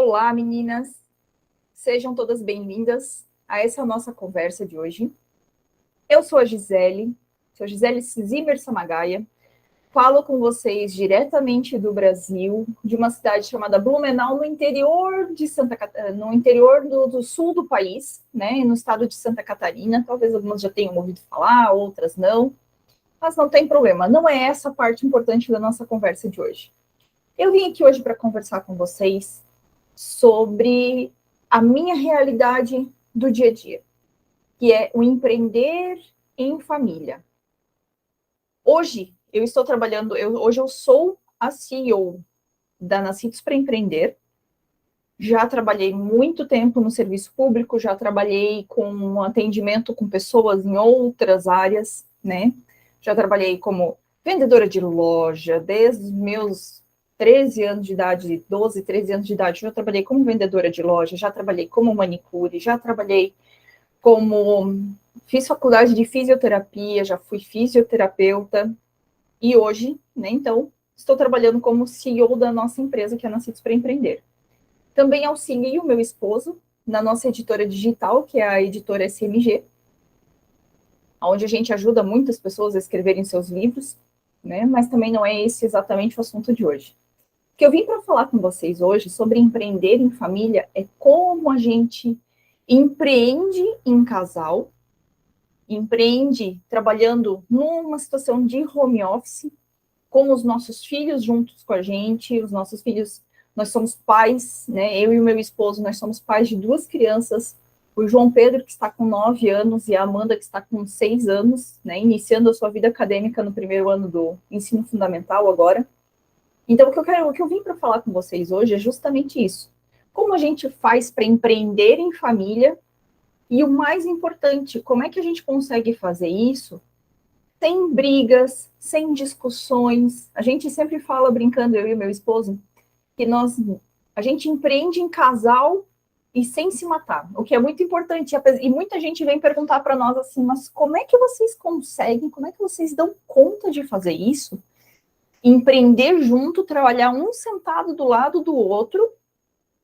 Olá, meninas! Sejam todas bem-vindas a essa nossa conversa de hoje. Eu sou a Gisele, Zimmer Samagaia, falo com vocês diretamente do Brasil, de uma cidade chamada Blumenau, no interior de no interior do sul do país, né, no estado de Santa Catarina. Talvez algumas já tenham ouvido falar, outras não, mas não tem problema, não é essa a parte importante da nossa conversa de hoje. Eu vim aqui hoje para conversar com vocês sobre a minha realidade do dia a dia, que é o empreender em família. Hoje eu estou trabalhando, hoje eu sou a CEO da Nascidos para Empreender. Já trabalhei muito tempo no serviço público, já trabalhei com atendimento com pessoas em outras áreas, né? Já trabalhei como vendedora de loja, desde os meus 13 anos de idade, 12, 13 anos de idade, já trabalhei como vendedora de loja, já trabalhei como manicure, já trabalhei como... Fiz faculdade de fisioterapia, já fui fisioterapeuta, e hoje, né, então, estou trabalhando como CEO da nossa empresa, que é Nascidos para Empreender. Também auxilio o meu esposo na nossa editora digital, que é a editora SMG, onde a gente ajuda muitas pessoas a escreverem seus livros, né, mas também não é esse exatamente o assunto de hoje. O que eu vim para falar com vocês hoje sobre empreender em família é como a gente empreende em casal, empreende trabalhando numa situação de home office, com os nossos filhos juntos com a gente, os nossos filhos, nós somos pais, né? Eu e o meu esposo, nós somos pais de 2 crianças, o João Pedro, que está com 9 anos, e a Amanda, que está com 6 anos, né? Iniciando a sua vida acadêmica no primeiro ano do ensino fundamental agora. Então, o que eu vim para falar com vocês hoje é justamente isso. Como a gente faz para empreender em família, e o mais importante, como é que a gente consegue fazer isso sem brigas, sem discussões. A gente sempre fala, brincando, eu e meu esposo, que a gente empreende em casal e sem se matar, o que é muito importante. E muita gente vem perguntar para nós assim, mas como é que vocês conseguem, como é que vocês dão conta de fazer isso? Empreender junto, trabalhar um sentado do lado do outro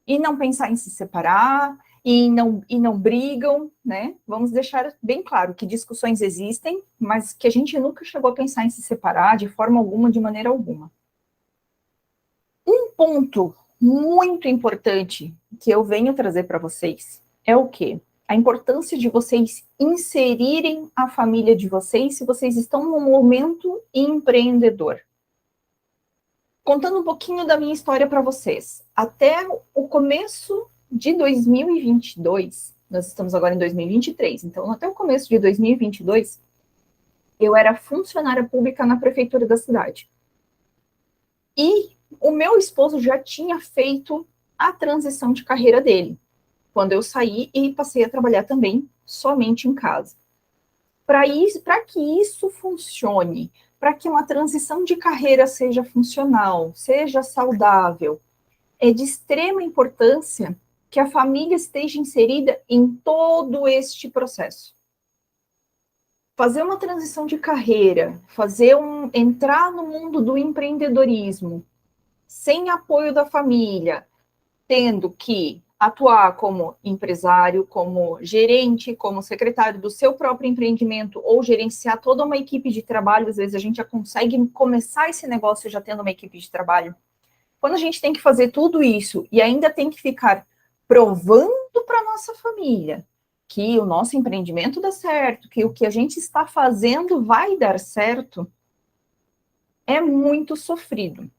e não pensar em se separar, e não brigam, né? Vamos deixar bem claro que discussões existem, mas que a gente nunca chegou a pensar em se separar de forma alguma, de maneira alguma. Um ponto muito importante que eu venho trazer para vocês é o quê? A importância de vocês inserirem a família de vocês se vocês estão num momento empreendedor. Contando um pouquinho da minha história para vocês. Até o começo de 2022, nós estamos agora em 2023, então até o começo de 2022, eu era funcionária pública na prefeitura da cidade. E o meu esposo já tinha feito a transição de carreira dele, quando eu saí e passei a trabalhar também somente em casa. Para que isso funcione, para que uma transição de carreira seja funcional, seja saudável, é de extrema importância que a família esteja inserida em todo este processo. Fazer uma transição de carreira, entrar no mundo do empreendedorismo, sem apoio da família, tendo que atuar como empresário, como gerente, como secretário do seu próprio empreendimento, ou gerenciar toda uma equipe de trabalho. Às vezes a gente já consegue começar esse negócio já tendo uma equipe de trabalho. Quando a gente tem que fazer tudo isso e ainda tem que ficar provando para a nossa família que o nosso empreendimento dá certo, que o que a gente está fazendo vai dar certo, é muito sofrido.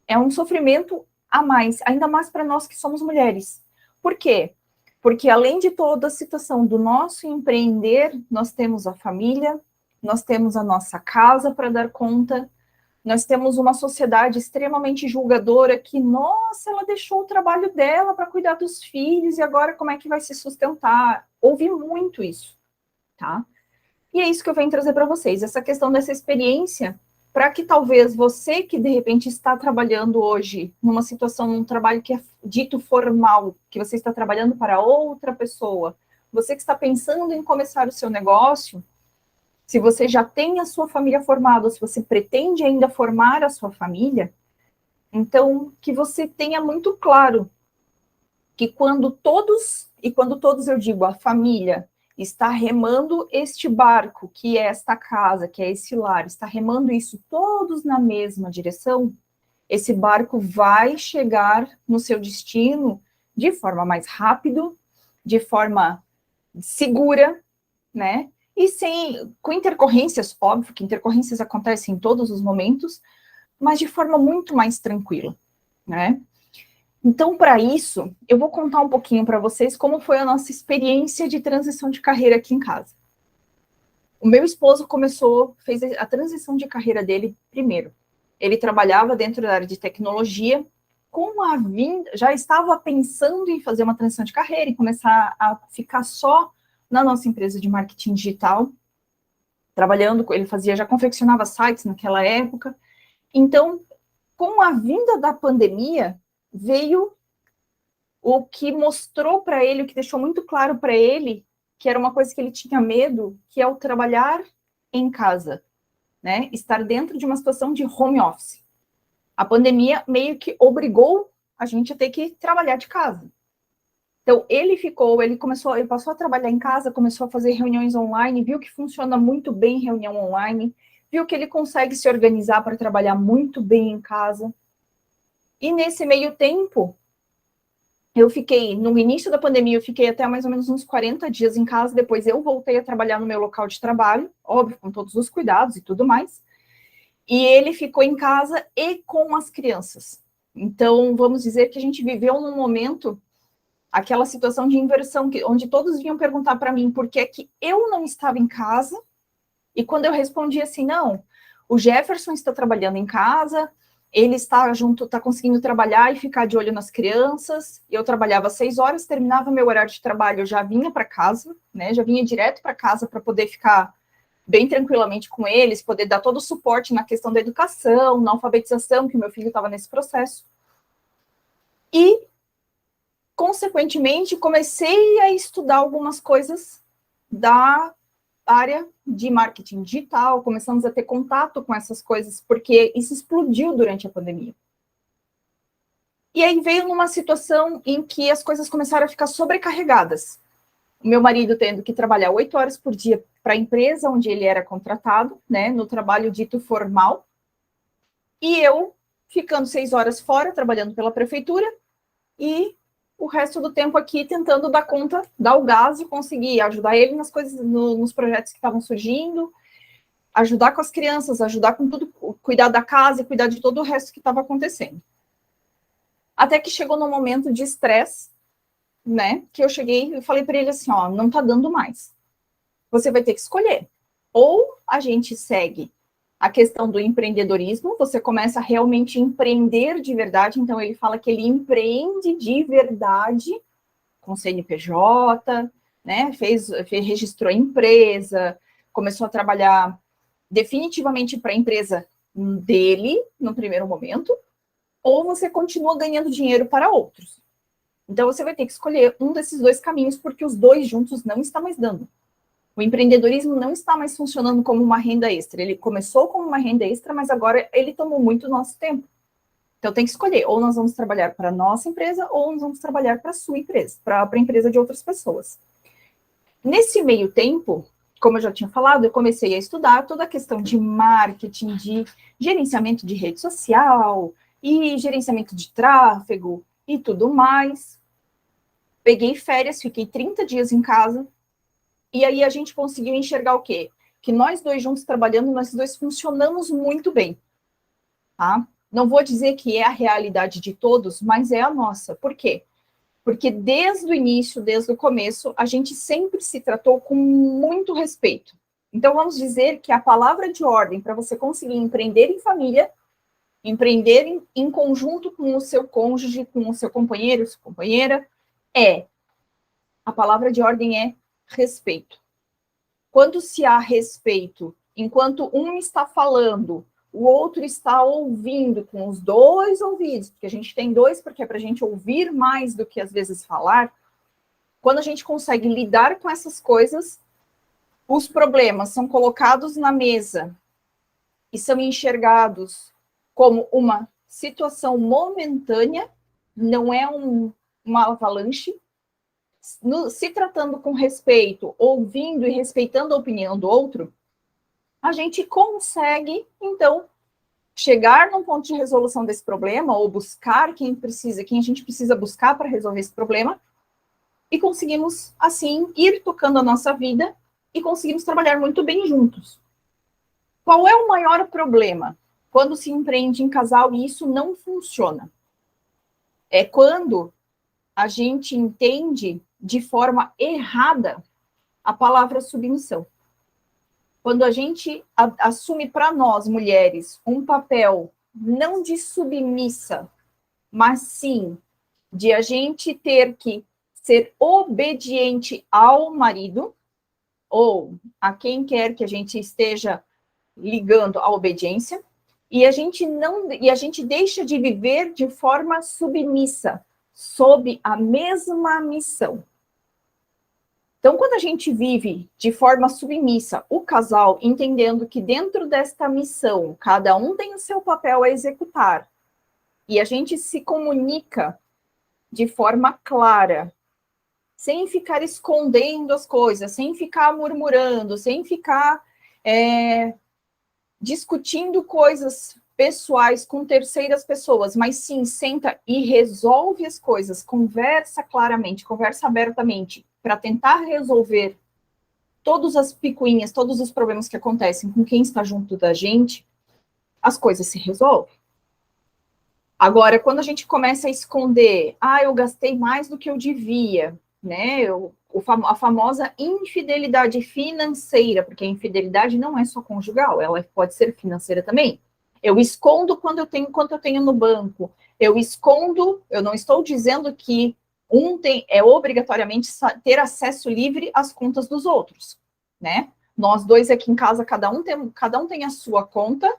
É um sofrimento a mais, ainda mais para nós que somos mulheres. Por quê? Porque além de toda a situação do nosso empreender, nós temos a família, nós temos a nossa casa para dar conta, nós temos uma sociedade extremamente julgadora que, nossa, ela deixou o trabalho dela para cuidar dos filhos e agora como é que vai se sustentar? Ouvi muito isso, tá? E é isso que eu venho trazer para vocês, essa questão dessa experiência, para que talvez você que de repente está trabalhando hoje numa situação, num trabalho que é dito formal, que você está trabalhando para outra pessoa, você que está pensando em começar o seu negócio, se você já tem a sua família formada, ou se você pretende ainda formar a sua família, então que você tenha muito claro que quando todos eu digo a família, está remando este barco, que é esta casa, que é esse lar, está remando isso todos na mesma direção, esse barco vai chegar no seu destino de forma mais rápida, de forma segura, né? E com intercorrências, óbvio que intercorrências acontecem em todos os momentos, mas de forma muito mais tranquila, né? Então, para isso, eu vou contar um pouquinho para vocês como foi a nossa experiência de transição de carreira aqui em casa. O meu esposo fez a transição de carreira dele primeiro. Ele trabalhava dentro da área de tecnologia, já estava pensando em fazer uma transição de carreira e começar a ficar só na nossa empresa de marketing digital, ele já confeccionava sites naquela época. Então, com a vinda da pandemia, veio o que mostrou para ele, o que deixou muito claro para ele, que era uma coisa que ele tinha medo, que é o trabalhar em casa, né? Estar dentro de uma situação de home office. A pandemia meio que obrigou a gente a ter que trabalhar de casa. Então, ele passou a trabalhar em casa, começou a fazer reuniões online, viu que funciona muito bem reunião online, viu que ele consegue se organizar para trabalhar muito bem em casa. E nesse meio tempo, no início da pandemia, eu fiquei até mais ou menos uns 40 dias em casa, depois eu voltei a trabalhar no meu local de trabalho, óbvio, com todos os cuidados e tudo mais, e ele ficou em casa e com as crianças. Então, vamos dizer que a gente viveu num momento, aquela situação de inversão, onde todos vinham perguntar para mim por que que eu não estava em casa, e quando eu respondi assim, não, o Jefferson está trabalhando em casa, ele está conseguindo trabalhar e ficar de olho nas crianças. Eu trabalhava 6 horas, terminava meu horário de trabalho, eu já vinha para casa, né? Já vinha direto para casa para poder ficar bem tranquilamente com eles, poder dar todo o suporte na questão da educação, na alfabetização, que o meu filho estava nesse processo. E, consequentemente, comecei a estudar algumas coisas da área de marketing digital, começamos a ter contato com essas coisas, porque isso explodiu durante a pandemia. E aí veio numa situação em que as coisas começaram a ficar sobrecarregadas. O meu marido tendo que trabalhar 8 horas por dia para a empresa onde ele era contratado, né, no trabalho dito formal, e eu ficando 6 horas fora, trabalhando pela prefeitura, e o resto do tempo aqui tentando dar conta, dar o gás e conseguir ajudar ele nas coisas, nos projetos que estavam surgindo, ajudar com as crianças, ajudar com tudo, cuidar da casa e cuidar de todo o resto que estava acontecendo. Até que chegou num momento de estresse, né, que eu cheguei e falei para ele assim, ó, não tá dando mais. Você vai ter que escolher. Ou a gente segue a questão do empreendedorismo, você começa a realmente empreender de verdade, então ele fala que ele empreende de verdade com CNPJ, né, registrou a empresa, começou a trabalhar definitivamente para a empresa dele, no primeiro momento, ou você continua ganhando dinheiro para outros. Então, você vai ter que escolher um desses dois caminhos, porque os dois juntos não está mais dando. O empreendedorismo não está mais funcionando como uma renda extra. Ele começou como uma renda extra, mas agora ele tomou muito nosso tempo. Então, tem que escolher. Ou nós vamos trabalhar para a nossa empresa, ou nós vamos trabalhar para a sua empresa, para a empresa de outras pessoas. Nesse meio tempo, como eu já tinha falado, eu comecei a estudar toda a questão de marketing, de gerenciamento de rede social, e gerenciamento de tráfego, e tudo mais. Peguei férias, fiquei 30 dias em casa, e aí a gente conseguiu enxergar o quê? Que nós dois juntos trabalhando, nós dois funcionamos muito bem, tá? Não vou dizer que é a realidade de todos, mas é a nossa. Por quê? Porque desde o início, desde o começo, a gente sempre se tratou com muito respeito. Então, vamos dizer que a palavra de ordem para você conseguir empreender em família, empreender em conjunto com o seu cônjuge, com o seu companheiro, sua companheira, a palavra de ordem é respeito. Quando se há respeito, enquanto um está falando, o outro está ouvindo com os dois ouvidos, porque a gente tem dois, porque é para a gente ouvir mais do que às vezes falar. Quando a gente consegue lidar com essas coisas, os problemas são colocados na mesa e são enxergados como uma situação momentânea, não é uma avalanche, se tratando com respeito, ouvindo e respeitando a opinião do outro, a gente consegue, então, chegar num ponto de resolução desse problema, ou buscar quem a gente precisa buscar para resolver esse problema, e conseguimos, assim, ir tocando a nossa vida e conseguimos trabalhar muito bem juntos. Qual é o maior problema quando se empreende em casal e isso não funciona? É quando a gente entende de forma errada a palavra submissão. Quando a gente assume para nós, mulheres, um papel não de submissa, mas sim de a gente ter que ser obediente ao marido, ou a quem quer que a gente esteja ligando a obediência, e a gente deixa de viver de forma submissa, sob a mesma missão. Então, quando a gente vive de forma submissa, o casal, entendendo que dentro desta missão, cada um tem o seu papel a executar, e a gente se comunica de forma clara, sem ficar escondendo as coisas, sem ficar murmurando, sem ficar discutindo coisas pessoais com terceiras pessoas, mas sim, senta e resolve as coisas, conversa claramente, conversa abertamente, para tentar resolver todas as picuinhas, todos os problemas que acontecem com quem está junto da gente, as coisas se resolvem. Agora, quando a gente começa a esconder, eu gastei mais do que eu devia, né? A famosa infidelidade financeira, porque a infidelidade não é só conjugal, ela pode ser financeira também. Eu escondo quanto eu tenho no banco. Eu escondo, eu não estou dizendo que obrigatoriamente ter acesso livre às contas dos outros, né? Nós dois aqui em casa, cada um tem a sua conta,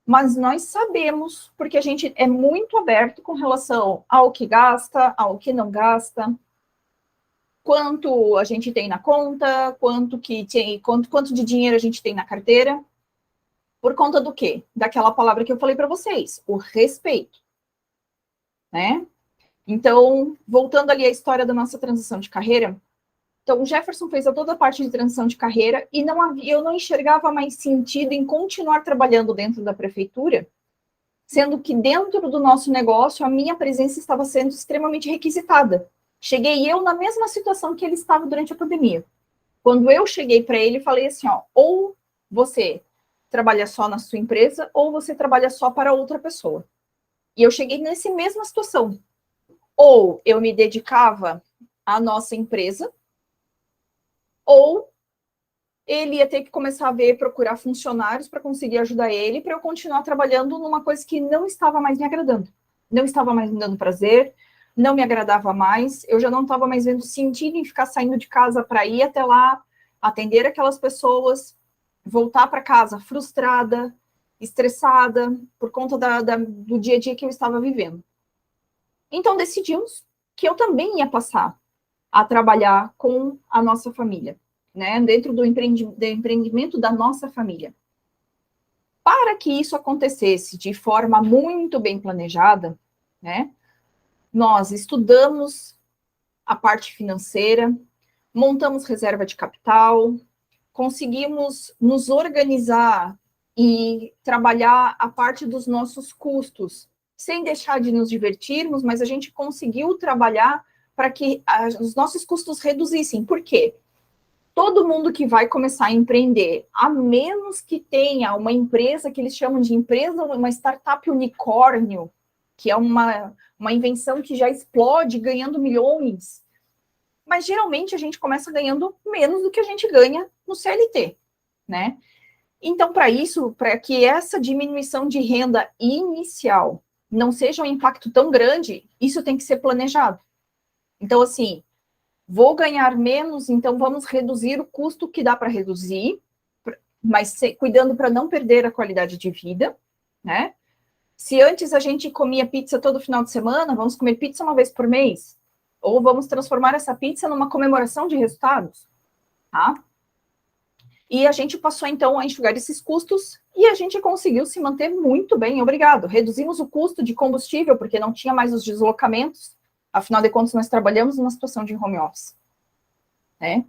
mas nós sabemos, porque a gente é muito aberto com relação ao que gasta, ao que não gasta, quanto a gente tem na conta, quanto de dinheiro a gente tem na carteira. Por conta do quê? Daquela palavra que eu falei para vocês, o respeito, né? Então, voltando ali à história da nossa transição de carreira, então o Jefferson fez toda a parte de transição de carreira e eu não enxergava mais sentido em continuar trabalhando dentro da prefeitura, sendo que dentro do nosso negócio a minha presença estava sendo extremamente requisitada. Cheguei eu na mesma situação que ele estava durante a pandemia. Quando eu cheguei para ele, falei assim, ou você trabalha só na sua empresa, ou você trabalha só para outra pessoa. E eu cheguei nessa mesma situação. Ou eu me dedicava à nossa empresa, ou ele ia ter que começar a procurar funcionários para conseguir ajudar ele, para eu continuar trabalhando numa coisa que não estava mais me agradando. Não estava mais me dando prazer, não me agradava mais, eu já não estava mais vendo sentido em ficar saindo de casa para ir até lá, atender aquelas pessoas, voltar para casa frustrada, estressada, por conta do dia a dia que eu estava vivendo. Então, decidimos que eu também ia passar a trabalhar com a nossa família, né, dentro do empreendimento da nossa família. Para que isso acontecesse de forma muito bem planejada, né, nós estudamos a parte financeira, montamos reserva de capital, conseguimos nos organizar e trabalhar a parte dos nossos custos, sem deixar de nos divertirmos, mas a gente conseguiu trabalhar para que os nossos custos reduzissem. Por quê? Todo mundo que vai começar a empreender, a menos que tenha uma empresa que eles chamam de empresa, uma startup unicórnio, que é uma invenção que já explode ganhando milhões, mas geralmente a gente começa ganhando menos do que a gente ganha no CLT, né? Então, para que essa diminuição de renda inicial não seja um impacto tão grande, isso tem que ser planejado. Então, assim, vou ganhar menos, então vamos reduzir o custo que dá para reduzir, mas cuidando para não perder a qualidade de vida, né? Se antes a gente comia pizza todo final de semana, vamos comer pizza uma vez por mês, ou vamos transformar essa pizza numa comemoração de resultados, tá? E a gente passou, então, a enxugar esses custos e a gente conseguiu se manter muito bem, obrigado. Reduzimos o custo de combustível, porque não tinha mais os deslocamentos, Afinal de contas, nós trabalhamos numa situação de home office, né?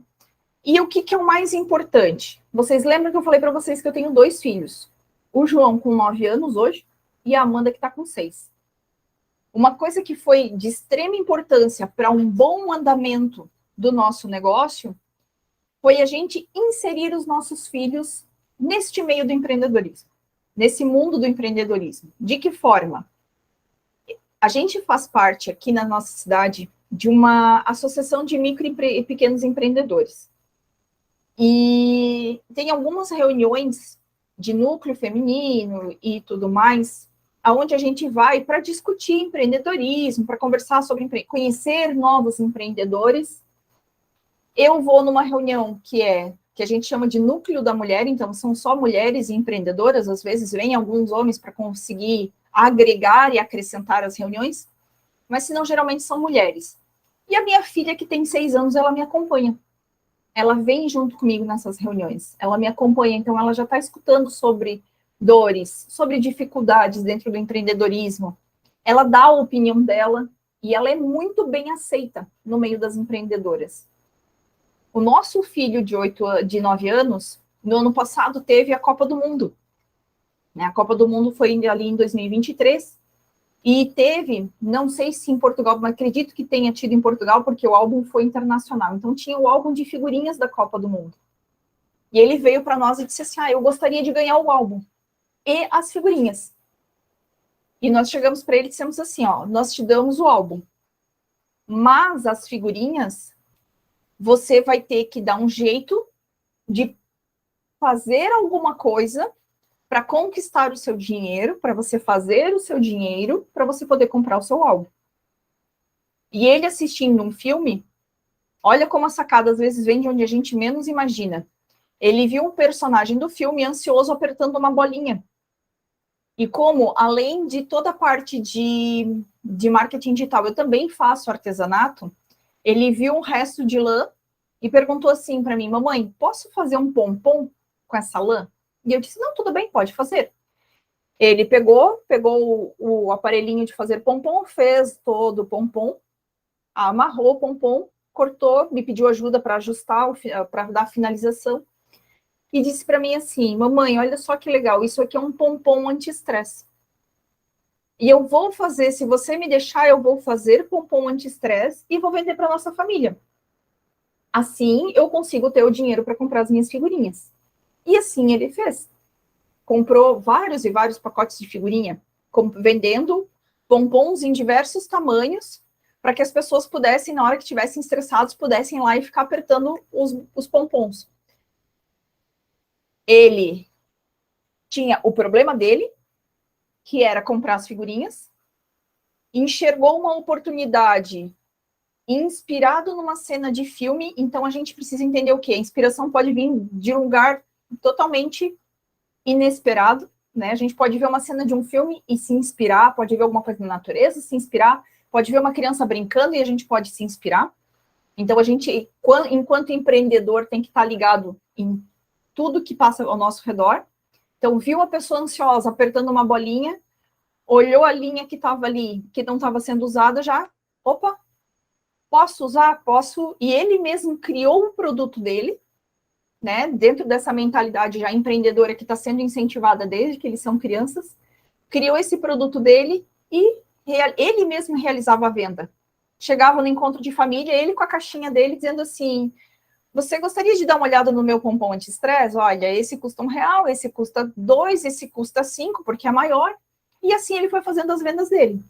E o que é o mais importante? Vocês lembram que eu falei para vocês que eu tenho 2 filhos? O João com 9 anos hoje e a Amanda que está com 6. Uma coisa que foi de extrema importância para um bom andamento do nosso negócio foi a gente inserir os nossos filhos neste meio do empreendedorismo, nesse mundo do empreendedorismo. De que forma? A gente faz parte aqui na nossa cidade de uma associação de micro e pequenos empreendedores. E tem algumas reuniões de núcleo feminino e tudo mais, aonde a gente vai para discutir empreendedorismo, para conversar sobre conhecer novos empreendedores. Eu vou numa reunião que a gente chama de núcleo da mulher, então são só mulheres empreendedoras, às vezes vêm alguns homens para conseguir agregar e acrescentar as reuniões, mas se não, geralmente são mulheres. E a minha filha, que tem 6 anos, ela me acompanha. Ela vem junto comigo nessas reuniões, ela me acompanha, então ela já está escutando sobre dores, sobre dificuldades dentro do empreendedorismo. Ela dá a opinião dela e ela é muito bem aceita no meio das empreendedoras. O nosso filho de 9 anos, no ano passado, teve a Copa do Mundo. A Copa do Mundo foi ali em 2023, e teve, não sei se em Portugal, mas acredito que tenha tido em Portugal, porque o álbum foi internacional. Então, tinha o álbum de figurinhas da Copa do Mundo. E ele veio para nós e disse assim, eu gostaria de ganhar o álbum e as figurinhas. E nós chegamos para ele e dissemos assim, nós te damos o álbum, mas as figurinhas, você vai ter que dar um jeito de fazer alguma coisa para conquistar o seu dinheiro, para você fazer o seu dinheiro, para você poder comprar o seu álbum. E ele assistindo um filme, olha como a sacada às vezes vem de onde a gente menos imagina. Ele viu um personagem do filme ansioso apertando uma bolinha. E como, além de toda a parte de marketing digital, eu também faço artesanato, ele viu um resto de lã e perguntou assim para mim, mamãe, posso fazer um pompom com essa lã? E eu disse, não, tudo bem, pode fazer. Ele pegou o aparelhinho de fazer pompom, fez todo o pompom, amarrou o pompom, cortou, me pediu ajuda para ajustar, para dar a finalização, e disse para mim assim, mamãe, olha só que legal, isso aqui é um pompom anti-estresse. E eu vou fazer, se você me deixar, eu vou fazer pompom anti-estresse e vou vender para nossa família. Assim, eu consigo ter o dinheiro para comprar as minhas figurinhas. E assim ele fez. Comprou vários e vários pacotes de figurinha, vendendo pompons em diversos tamanhos, para que as pessoas pudessem, na hora que estivessem estressados, pudessem ir lá e ficar apertando os pompons. Ele tinha o problema dele, que era comprar as figurinhas, enxergou uma oportunidade inspirado numa cena de filme, então a gente precisa entender o quê? A inspiração pode vir de um lugar totalmente inesperado, né? A gente pode ver uma cena de um filme e se inspirar, pode ver alguma coisa na natureza, se inspirar, pode ver uma criança brincando e a gente pode se inspirar. Então, a gente, enquanto empreendedor, tem que estar ligado em tudo que passa ao nosso redor. Então, viu a pessoa ansiosa apertando uma bolinha, olhou a linha que estava ali, que não estava sendo usada, já, opa, posso usar? Posso. E ele mesmo criou o produto dele, né, dentro dessa mentalidade já empreendedora que está sendo incentivada desde que eles são crianças, criou esse produto dele e ele mesmo realizava a venda. Chegava no encontro de família, ele com a caixinha dele, dizendo assim, você gostaria de dar uma olhada no meu pompom anti-estresse? Olha, esse custa R$1, esse custa R$2, esse custa R$5, porque é maior. E assim ele foi fazendo as vendas dele.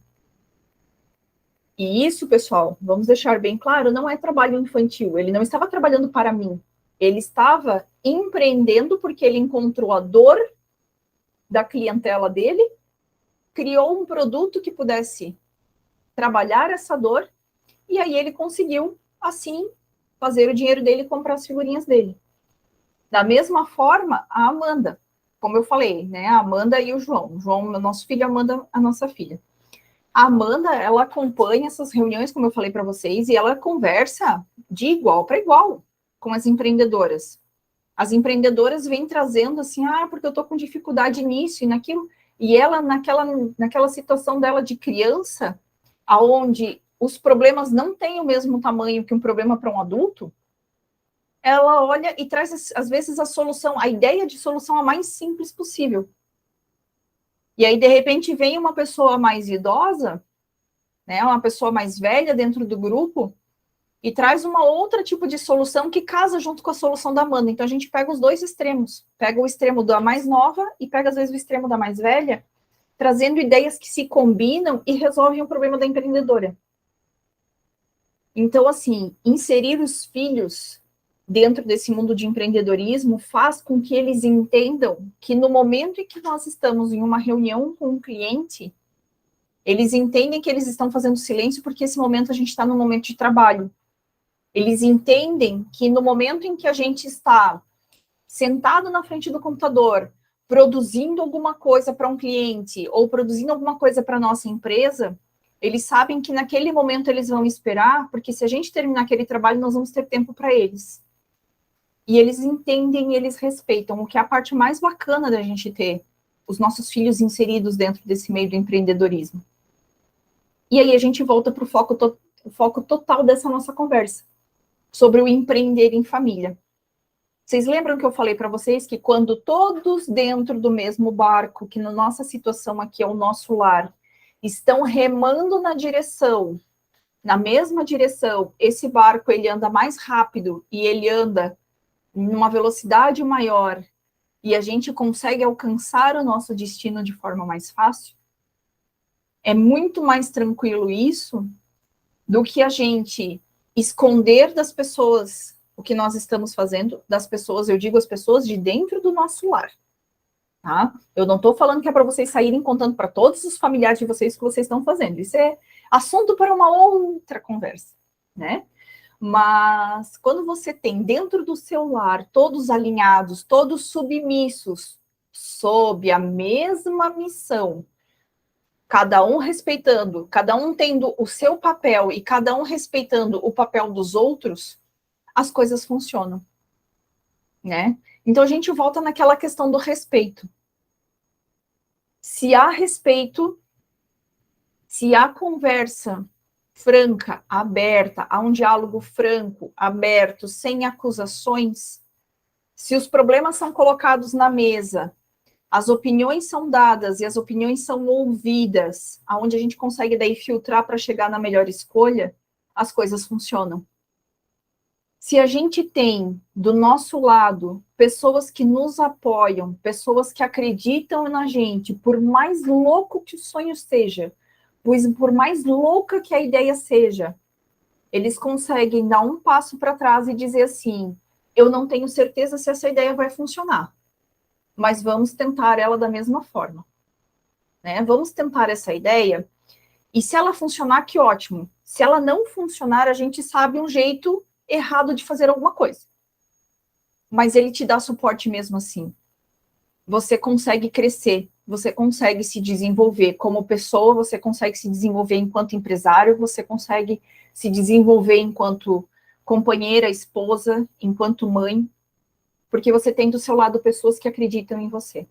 E isso, pessoal, vamos deixar bem claro, não é trabalho infantil. Ele não estava trabalhando para mim. Ele estava empreendendo porque ele encontrou a dor da clientela dele, criou um produto que pudesse trabalhar essa dor, e aí ele conseguiu, assim, fazer o dinheiro dele e comprar as figurinhas dele. Da mesma forma, a Amanda, como eu falei, né, a Amanda e o João. O João, nosso filho, a Amanda, a nossa filha. A Amanda, ela acompanha essas reuniões, como eu falei para vocês, e ela conversa de igual para igual com as empreendedoras. As empreendedoras vêm trazendo assim, porque eu estou com dificuldade nisso e naquilo, e ela, naquela situação dela de criança, aonde os problemas não têm o mesmo tamanho que um problema para um adulto, ela olha e traz, às vezes, a solução, a ideia de solução a mais simples possível. E aí, de repente, vem uma pessoa mais idosa, né, uma pessoa mais velha dentro do grupo, e traz uma outra tipo de solução que casa junto com a solução da Amanda. Então, a gente pega os dois extremos. Pega o extremo da mais nova e pega, às vezes, o extremo da mais velha, trazendo ideias que se combinam e resolvem o problema da empreendedora. Então, assim, inserir os filhos dentro desse mundo de empreendedorismo faz com que eles entendam que no momento em que nós estamos em uma reunião com um cliente, eles entendem que eles estão fazendo silêncio porque esse momento a gente está num momento de trabalho. Eles entendem que no momento em que a gente está sentado na frente do computador, produzindo alguma coisa para um cliente ou produzindo alguma coisa para a nossa empresa, eles sabem que naquele momento eles vão esperar, porque se a gente terminar aquele trabalho, nós vamos ter tempo para eles. E eles entendem e eles respeitam, o que é a parte mais bacana da gente ter os nossos filhos inseridos dentro desse meio do empreendedorismo. E aí a gente volta para o foco total dessa nossa conversa, sobre o empreender em família. Vocês lembram que eu falei para vocês que quando todos dentro do mesmo barco, que na nossa situação aqui é o nosso lar, estão remando na mesma direção, esse barco ele anda mais rápido e ele anda em uma velocidade maior e a gente consegue alcançar o nosso destino de forma mais fácil? É muito mais tranquilo isso do que a gente esconder das pessoas o que nós estamos fazendo, das pessoas, eu digo as pessoas de dentro do nosso lar, tá? Eu não estou falando que é para vocês saírem contando para todos os familiares de vocês o que vocês estão fazendo, isso é assunto para uma outra conversa, né? Mas quando você tem dentro do seu lar todos alinhados, todos submissos, sob a mesma missão, cada um respeitando, cada um tendo o seu papel e cada um respeitando o papel dos outros, as coisas funcionam, né? Então a gente volta naquela questão do respeito. Se há respeito, se há conversa franca, aberta, há um diálogo franco, aberto, sem acusações, se os problemas são colocados na mesa, as opiniões são dadas e as opiniões são ouvidas, aonde a gente consegue daí filtrar para chegar na melhor escolha, as coisas funcionam. Se a gente tem do nosso lado pessoas que nos apoiam, pessoas que acreditam na gente, por mais louco que o sonho seja, pois por mais louca que a ideia seja, eles conseguem dar um passo para trás e dizer assim: eu não tenho certeza se essa ideia vai funcionar, mas vamos tentar ela da mesma forma, né? Vamos tentar essa ideia, e se ela funcionar, que ótimo. Se ela não funcionar, a gente sabe um jeito errado de fazer alguma coisa. Mas ele te dá suporte mesmo assim. Você consegue crescer, você consegue se desenvolver como pessoa, você consegue se desenvolver enquanto empresário, você consegue se desenvolver enquanto companheira, esposa, enquanto mãe, porque você tem do seu lado pessoas que acreditam em você.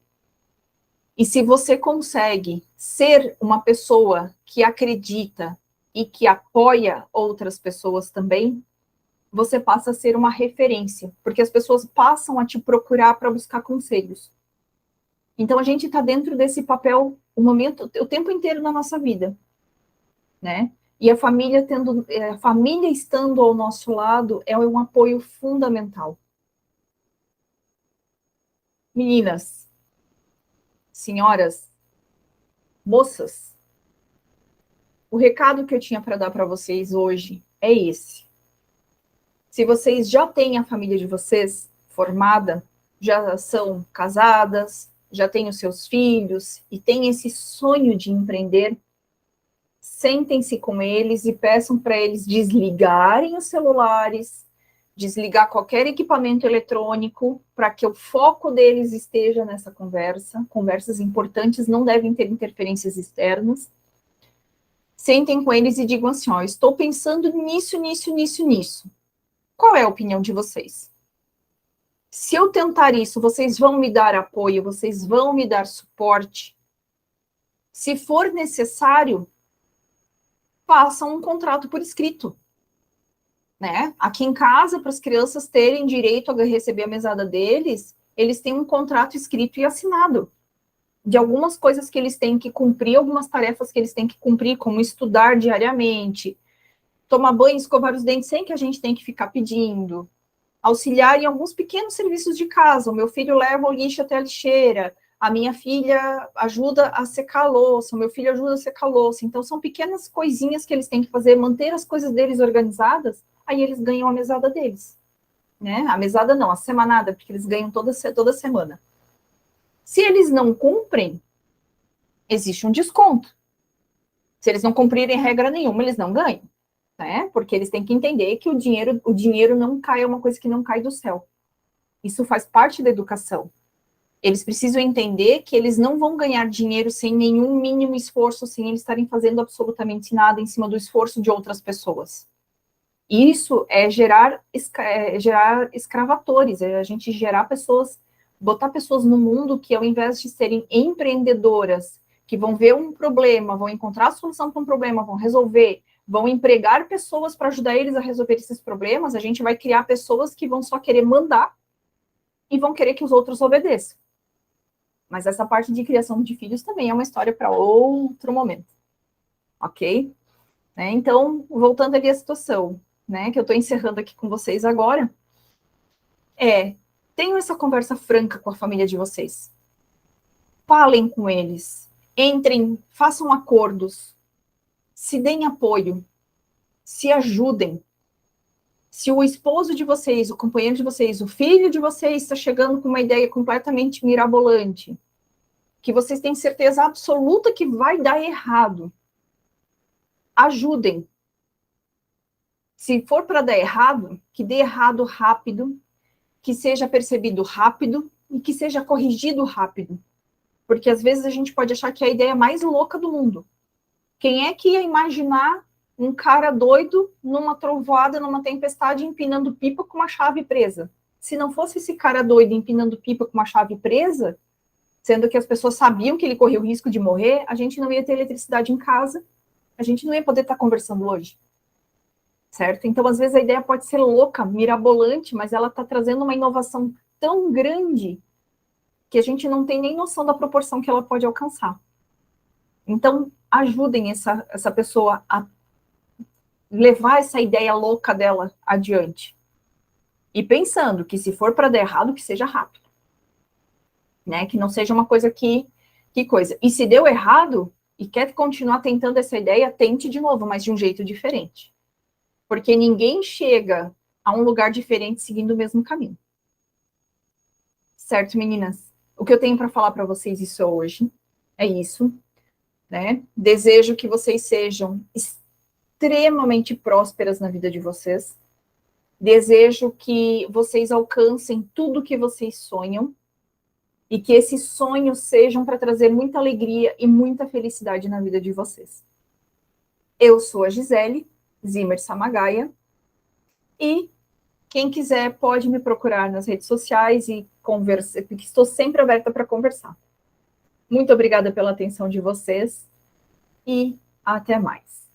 E se você consegue ser uma pessoa que acredita e que apoia outras pessoas também, você passa a ser uma referência, porque as pessoas passam a te procurar para buscar conselhos. Então a gente está dentro desse papel o tempo inteiro na nossa vida, né? E a família estando ao nosso lado é um apoio fundamental. Meninas, senhoras, moças, o recado que eu tinha para dar para vocês hoje é esse. Se vocês já têm a família de vocês formada, já são casadas, já têm os seus filhos e têm esse sonho de empreender, sentem-se com eles e peçam para eles desligarem os celulares, desligar qualquer equipamento eletrônico, para que o foco deles esteja nessa conversa. Conversas importantes não devem ter interferências externas. Sentem com eles e digam assim: ó, estou pensando nisso, nisso, nisso, nisso. Qual é a opinião de vocês? Se eu tentar isso, vocês vão me dar apoio, vocês vão me dar suporte? Se for necessário, façam um contrato por escrito, né? Aqui em casa, para as crianças terem direito a receber a mesada deles, eles têm um contrato escrito e assinado de algumas coisas que eles têm que cumprir, algumas tarefas que eles têm que cumprir, como estudar diariamente, tomar banho, escovar os dentes sem que a gente tenha que ficar pedindo, auxiliar em alguns pequenos serviços de casa. O meu filho leva o lixo até a lixeira, a minha filha ajuda a secar a louça, o meu filho ajuda a secar a louça. Então, são pequenas coisinhas que eles têm que fazer, manter as coisas deles organizadas, aí eles ganham a mesada deles. Né? A mesada não, a semanada, porque eles ganham toda semana. Se eles não cumprem, existe um desconto. Se eles não cumprirem regra nenhuma, eles não ganham. Né? Porque eles têm que entender que o dinheiro não cai, é uma coisa que não cai do céu. Isso faz parte da educação. Eles precisam entender que eles não vão ganhar dinheiro sem nenhum mínimo esforço, sem eles estarem fazendo absolutamente nada em cima do esforço de outras pessoas. Isso é gerar escravatores, é a gente gerar pessoas, botar pessoas no mundo que, ao invés de serem empreendedoras, que vão ver um problema, vão encontrar a solução para um problema, vão resolver, vão empregar pessoas para ajudar eles a resolver esses problemas, a gente vai criar pessoas que vão só querer mandar e vão querer que os outros obedeçam. Mas essa parte de criação de filhos também é uma história para outro momento. Ok? Né? Então, voltando ali à situação, né, que eu estou encerrando aqui com vocês agora, tenham essa conversa franca com a família de vocês. Falem com eles. Entrem, façam acordos. Se deem apoio. Se ajudem. Se o esposo de vocês, o companheiro de vocês, o filho de vocês está chegando com uma ideia completamente mirabolante, que vocês têm certeza absoluta que vai dar errado, ajudem. Se for para dar errado, que dê errado rápido, que seja percebido rápido e que seja corrigido rápido. Porque às vezes a gente pode achar que é a ideia mais louca do mundo. Quem é que ia imaginar um cara doido numa trovoada, numa tempestade, empinando pipa com uma chave presa? Se não fosse esse cara doido empinando pipa com uma chave presa, sendo que as pessoas sabiam que ele corria o risco de morrer, a gente não ia ter eletricidade em casa, a gente não ia poder estar conversando hoje. Certo? Então, às vezes, a ideia pode ser louca, mirabolante, mas ela está trazendo uma inovação tão grande que a gente não tem nem noção da proporção que ela pode alcançar. Então, ajudem essa pessoa a levar essa ideia louca dela adiante. E pensando que se for para dar errado, que seja rápido. Né? Que não seja uma coisa que coisa. E se deu errado e quer continuar tentando essa ideia, tente de novo, mas de um jeito diferente. Porque ninguém chega a um lugar diferente seguindo o mesmo caminho. Certo, meninas? O que eu tenho para falar para vocês isso hoje é isso, né? Desejo que vocês sejam extremamente prósperas na vida de vocês. Desejo que vocês alcancem tudo que vocês sonham e que esses sonhos sejam para trazer muita alegria e muita felicidade na vida de vocês. Eu sou a Gisele Zimmer Samagaia e quem quiser pode me procurar nas redes sociais e conversar, porque estou sempre aberta para conversar. Muito obrigada pela atenção de vocês e até mais.